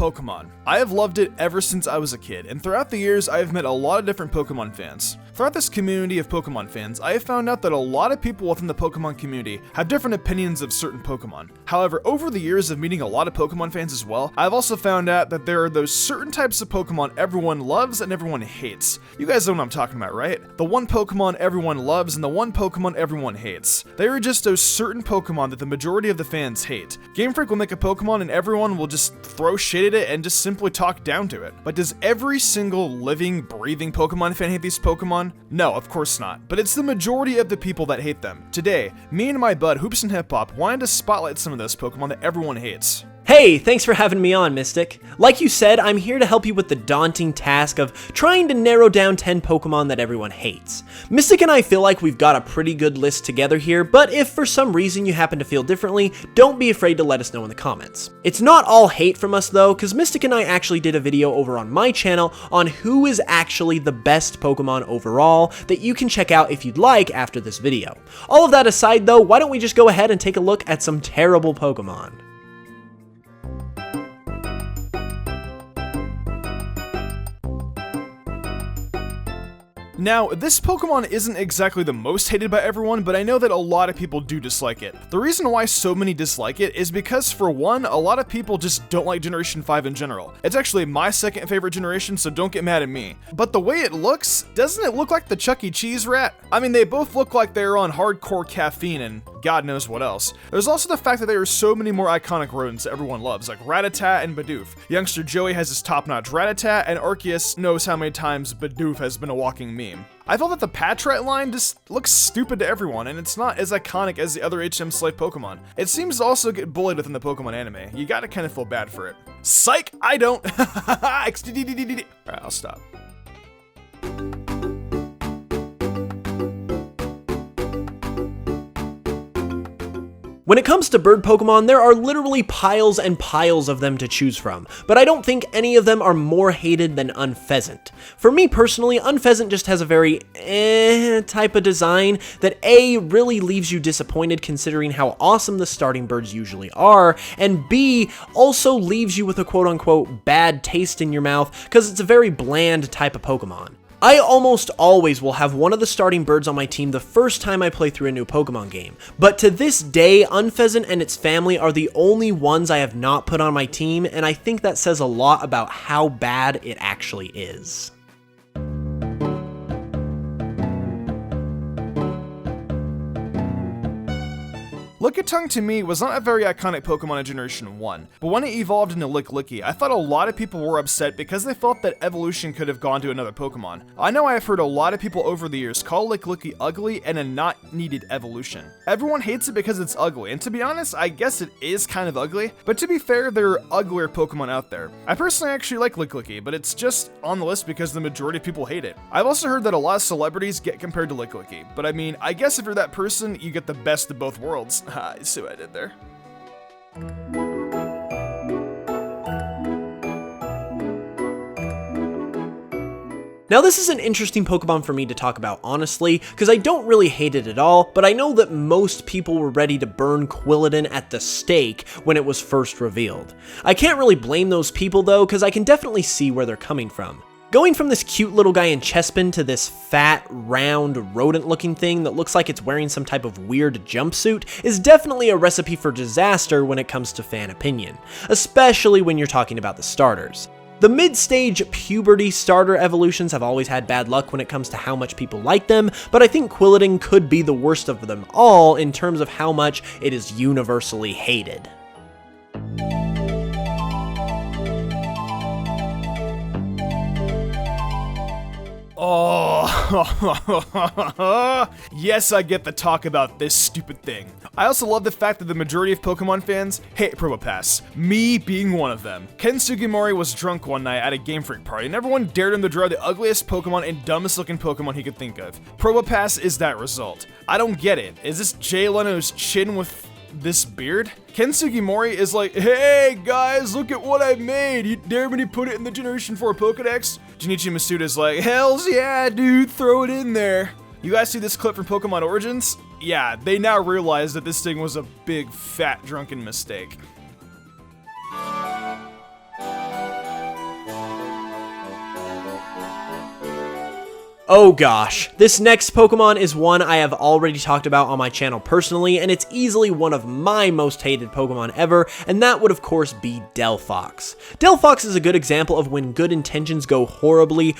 Pokemon. I have loved it ever since I was a kid, and throughout the years I have met a lot of different Pokemon fans. Throughout this community of Pokemon fans, I have found out that a lot of people within the Pokemon community have different opinions of certain Pokemon. However, over the years of meeting a lot of Pokemon fans as well, I've also found out that there are those certain types of Pokemon everyone loves and everyone hates. You guys know what I'm talking about, right? The one Pokemon everyone loves and the one Pokemon everyone hates. They are just those certain Pokemon that the majority of the fans hate. Game Freak will make a Pokemon and everyone will just throw shit at it and just simply talk down to it. But does every single living, breathing Pokemon fan hate these Pokemon? No, of course not. But it's the majority of the people that hate them. Today, me and my bud HoopsandHipHop wanted to spotlight some of those Pokemon that everyone hates. Hey, thanks for having me on, Mystic. Like you said, I'm here to help you with the daunting task of trying to narrow down 10 Pokemon that everyone hates. Mystic and I feel like we've got a pretty good list together here, but if for some reason you happen to feel differently, don't be afraid to let us know in the comments. It's not all hate from us though, because Mystic and I actually did a video over on my channel on who is actually the best Pokemon overall that you can check out if you'd like after this video. All of that aside though, why don't we just go ahead and take a look at some terrible Pokemon. Now, this Pokemon isn't exactly the most hated by everyone, but I know that a lot of people do dislike it. The reason why so many dislike it is because, for one, a lot of people just don't like Generation 5 in general. It's actually my second favorite generation, so don't get mad at me. But the way it looks, doesn't it look like the Chuck E. Cheese rat? I mean, they both look like they're on hardcore caffeine and God knows what else. There's also the fact that there are so many more iconic rodents that everyone loves, like Rattata and Bidoof. Youngster Joey has his top-notch Rattata, and Arceus knows how many times Bidoof has been a walking meme. I felt that the Patrat line just looks stupid to everyone, and it's not as iconic as the other HM Slave Pokemon. It seems to also get bullied within the Pokemon anime. You gotta kind of feel bad for it. Psych! I don't! Alright, I'll stop. When it comes to bird Pokemon, there are literally piles and piles of them to choose from, but I don't think any of them are more hated than Unfazed. For me personally, Unfazed just has a very type of design that A, really leaves you disappointed considering how awesome the starting birds usually are, and B, also leaves you with a quote-unquote bad taste in your mouth because it's a very bland type of Pokemon. I almost always will have one of the starting birds on my team the first time I play through a new Pokemon game, but to this day, Unfazed and its family are the only ones I have not put on my team, and I think that says a lot about how bad it actually is. Lickitung to me was not a very iconic Pokemon in Generation 1, but when it evolved into Lickilicky, I thought a lot of people were upset because they felt that evolution could have gone to another Pokemon. I know I have heard a lot of people over the years call Lickilicky ugly and a not needed evolution. Everyone hates it because it's ugly, and to be honest, I guess it is kind of ugly, but to be fair, there are uglier Pokemon out there. I personally actually like Lickilicky, but it's just on the list because the majority of people hate it. I've also heard that a lot of celebrities get compared to Lickilicky, but I mean, I guess if you're that person, you get the best of both worlds. You see what I did there? Now this is an interesting Pokemon for me to talk about honestly, because I don't really hate it at all, but I know that most people were ready to burn Quilladin at the stake when it was first revealed. I can't really blame those people though, because I can definitely see where they're coming from. Going from this cute little guy in Chespin to this fat, round, rodent-looking thing that looks like it's wearing some type of weird jumpsuit is definitely a recipe for disaster when it comes to fan opinion, especially when you're talking about the starters. The mid-stage puberty starter evolutions have always had bad luck when it comes to how much people like them, but I think Quilladin could be the worst of them all in terms of how much it is universally hated. Oh, yes, I get the talk about this stupid thing. I also love the fact that the majority of Pokemon fans hate Probopass, me being one of them. Ken Sugimori was drunk one night at a Game Freak party, and everyone dared him to draw the ugliest Pokemon and dumbest looking Pokemon he could think of. Probopass is that result. I don't get it. Is this Jay Leno's chin with this beard? Ken Sugimori is like, hey guys, look at what I made. You dare me to put it in the Generation 4 Pokedex? Junichi Masuda's like, hells yeah, dude, throw it in there. You guys see this clip from Pokemon Origins? Yeah, they now realize that this thing was a big, fat, drunken mistake. Oh gosh, this next Pokemon is one I have already talked about on my channel personally, and it's easily one of my most hated Pokemon ever, and that would of course be Delphox. Delphox is a good example of when good intentions go horribly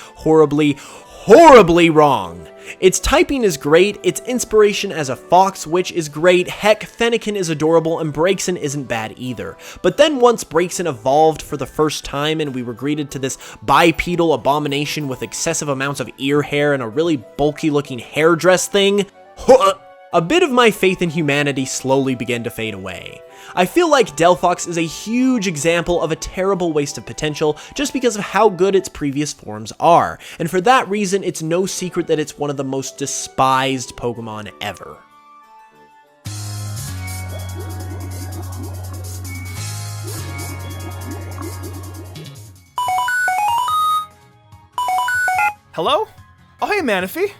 wrong. Its typing is great, its inspiration as a fox witch is great, heck, Fennekin is adorable, and Braixen isn't bad either. But then once Braixen evolved for the first time and we were greeted to this bipedal abomination with excessive amounts of ear hair and a really bulky looking hairdress thing, a bit of my faith in humanity slowly began to fade away. I feel like Delphox is a huge example of a terrible waste of potential just because of how good its previous forms are, and for that reason it's no secret that it's one of the most despised Pokemon ever. Hello? Oh, hey, Manaphy.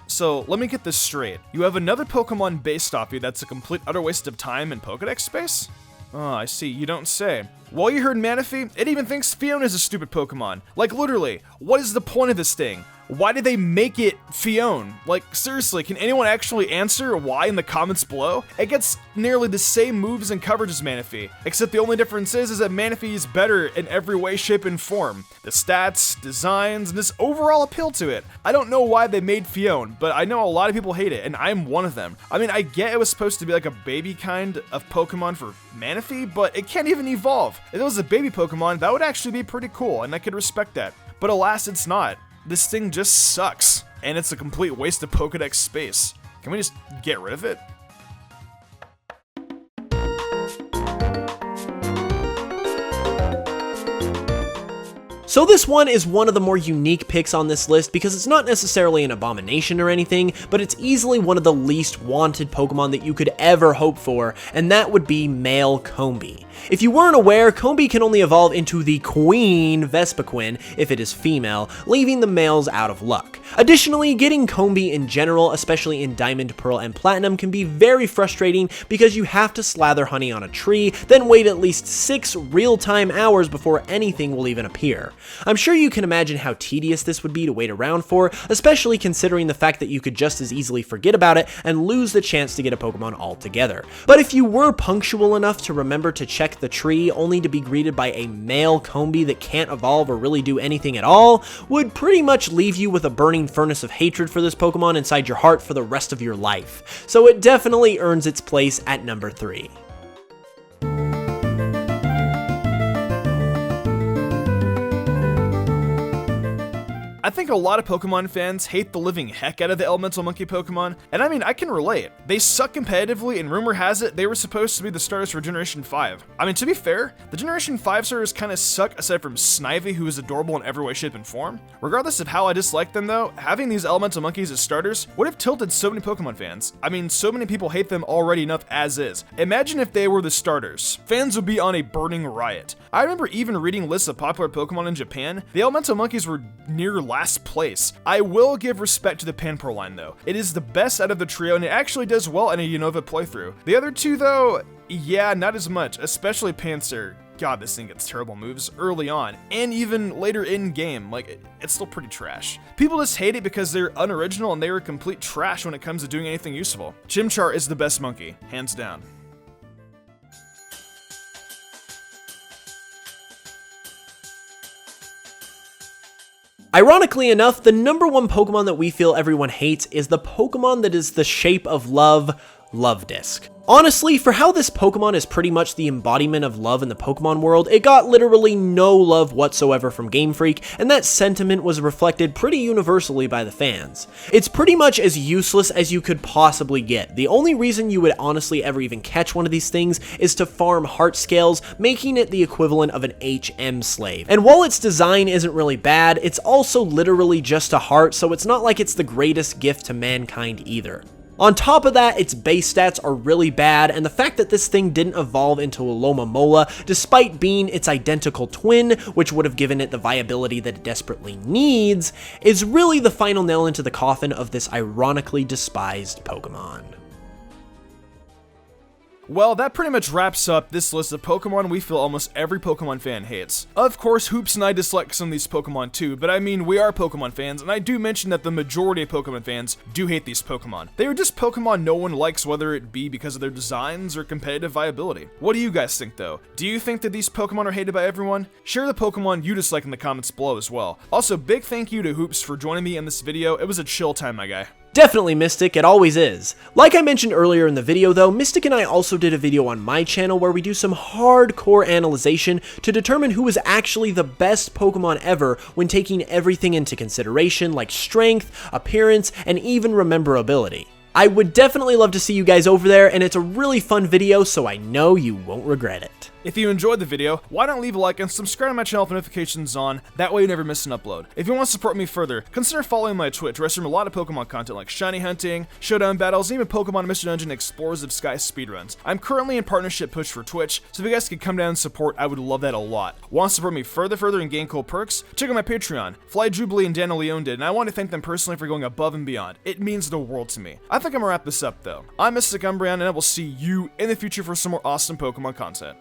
So, let me get this straight. You have another Pokemon based off you that's a complete utter waste of time in Pokedex space? Oh, I see, you don't say. Well, you heard Manaphy, it even thinks Fiona's a stupid Pokemon. Like, literally, what is the point of this thing? Why did they make it Fiona? Like, seriously, can anyone actually answer why in the comments below? It gets nearly the same moves and coverage as Manaphy, except the only difference is that Manaphy is better in every way, shape, and form. The stats, designs, and this overall appeal to it. I don't know why they made Fiona, but I know a lot of people hate it, and I'm one of them. I mean, I get it was supposed to be like a baby kind of Pokemon for Manaphy, but it can't even evolve. If it was a baby Pokemon, that would actually be pretty cool, and I could respect that. But alas, it's not. This thing just sucks, and it's a complete waste of Pokedex space. Can we just get rid of it? So this one is one of the more unique picks on this list because it's not necessarily an abomination or anything, but it's easily one of the least wanted Pokemon that you could ever hope for, and that would be male Combee. If you weren't aware, Combee can only evolve into the Queen Vespiquen if it is female, leaving the males out of luck. Additionally, getting Combee in general, especially in Diamond, Pearl, and Platinum, can be very frustrating because you have to slather honey on a tree, then wait at least 6 real-time hours before anything will even appear. I'm sure you can imagine how tedious this would be to wait around for, especially considering the fact that you could just as easily forget about it and lose the chance to get a Pokemon altogether. But if you were punctual enough to remember to check the tree only to be greeted by a male Combee that can't evolve or really do anything at all, would pretty much leave you with a burning furnace of hatred for this Pokemon inside your heart for the rest of your life. So it definitely earns its place at number 3. I think a lot of Pokemon fans hate the living heck out of the Elemental Monkey Pokemon, and I mean, I can relate. They suck competitively, and rumor has it they were supposed to be the starters for Generation 5. I mean, to be fair, the Generation 5 starters kinda suck aside from Snivy, who is adorable in every way, shape, and form. Regardless of how I dislike them though, having these Elemental Monkeys as starters would have tilted so many Pokemon fans. I mean, so many people hate them already enough as is. Imagine if they were the starters. Fans would be on a burning riot. I remember even reading lists of popular Pokemon in Japan. The Elemental Monkeys were near last place. I will give respect to the Panpour line though. It is the best out of the trio and it actually does well in a Unova playthrough. The other two though, yeah, not as much, especially Panzer. God, this thing gets terrible moves early on, and even later in game, like, it's still pretty trash. People just hate it because they're unoriginal and they are complete trash when it comes to doing anything useful. Chimchar is the best monkey, hands down. Ironically enough, the number one Pokemon that we feel everyone hates is the Pokemon that is the shape of love, Luvdisc. Honestly, for how this Pokemon is pretty much the embodiment of love in the Pokemon world, it got literally no love whatsoever from Game Freak, and that sentiment was reflected pretty universally by the fans. It's pretty much as useless as you could possibly get. The only reason you would honestly ever even catch one of these things is to farm heart scales, making it the equivalent of an HM slave. And while its design isn't really bad, it's also literally just a heart, so it's not like it's the greatest gift to mankind either. On top of that, its base stats are really bad, and the fact that this thing didn't evolve into a Lomomola, despite being its identical twin, which would have given it the viability that it desperately needs, is really the final nail into the coffin of this ironically despised Pokemon. Well, that pretty much wraps up this list of Pokemon we feel almost every Pokemon fan hates. Of course, Hoops and I dislike some of these Pokemon too, but I mean, we are Pokemon fans, and I do mention that the majority of Pokemon fans do hate these Pokemon. They are just Pokemon no one likes, whether it be because of their designs or competitive viability. What do you guys think though? Do you think that these Pokemon are hated by everyone? Share the Pokemon you dislike in the comments below as well. Also, big thank you to Hoops for joining me in this video. It was a chill time, my guy. Definitely, Mystic, it always is. Like I mentioned earlier in the video though, Mystic and I also did a video on my channel where we do some hardcore analyzation to determine who is actually the best Pokemon ever when taking everything into consideration like strength, appearance, and even rememberability. I would definitely love to see you guys over there, and it's a really fun video, so I know you won't regret it. If you enjoyed the video, why not leave a like and subscribe to my channel with notifications on, that way you never miss an upload. If you want to support me further, consider following my Twitch where I stream a lot of Pokemon content like shiny hunting, showdown battles, and even Pokemon Mystery Dungeon Explorers of Sky speedruns. I'm currently in partnership push for Twitch, so if you guys could come down and support, I would love that a lot. Want to support me further and gain cool perks? Check out my Patreon. Fly Jubilee and Daniel Leone did, and I want to thank them personally for going above and beyond. It means the world to me. I think I'm gonna wrap this up though. I'm Mystic Umbreon, and I will see you in the future for some more awesome Pokemon content.